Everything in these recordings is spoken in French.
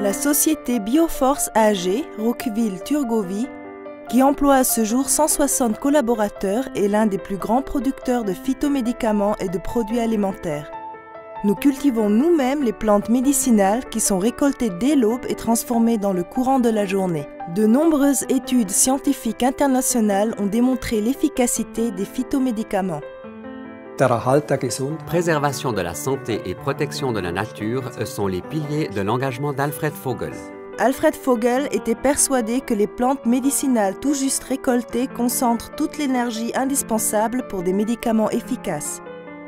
La société Bioforce AG, Roqueville-Turgovie, qui emploie à ce jour 160 collaborateurs, est l'un des plus grands producteurs de phytomédicaments et de produits alimentaires. Nous cultivons nous-mêmes les plantes médicinales qui sont récoltées dès l'aube et transformées dans le courant de la journée. De nombreuses études scientifiques internationales ont démontré l'efficacité des phytomédicaments. Préservation de la santé et protection de la nature sont les piliers de l'engagement d'Alfred Vogel. Alfred Vogel était persuadé que les plantes médicinales tout juste récoltées concentrent toute l'énergie indispensable pour des médicaments efficaces.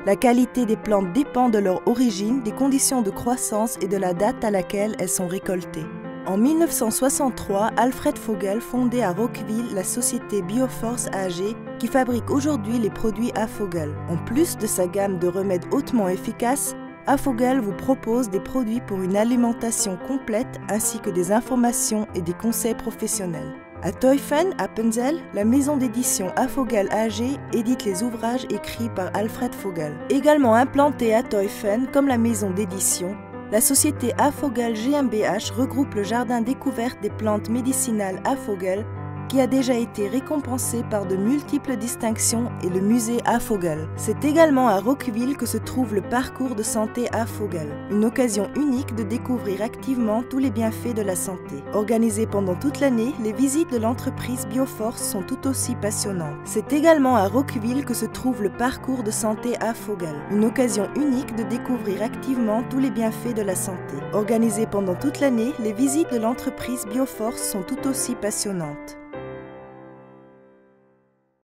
La qualité des plantes dépend de leur origine, des conditions de croissance et de la date à laquelle elles sont récoltées. En 1963, Alfred Vogel fondait à Roqueville la société Bioforce AG qui fabrique aujourd'hui les produits Vogel. En plus de sa gamme de remèdes hautement efficaces, Vogel vous propose des produits pour une alimentation complète ainsi que des informations et des conseils professionnels. À Teufen, Appenzell, la maison d'édition Vogel AG édite les ouvrages écrits par Alfred Vogel. Également implantée à Teufen, comme la maison d'édition, la société Vogel GmbH regroupe le jardin découverte des plantes médicinales Vogel, qui a déjà été récompensé par de multiples distinctions, et le musée Vogel. C'est également à Roqueville que se trouve le parcours de santé Vogel, une occasion unique de découvrir activement tous les bienfaits de la santé. Organisées pendant toute l'année, les visites de l'entreprise Bioforce sont tout aussi passionnantes. C'est également à Roqueville que se trouve le parcours de santé Vogel, une occasion unique de découvrir activement tous les bienfaits de la santé. Organisées pendant toute l'année, les visites de l'entreprise Bioforce sont tout aussi passionnantes.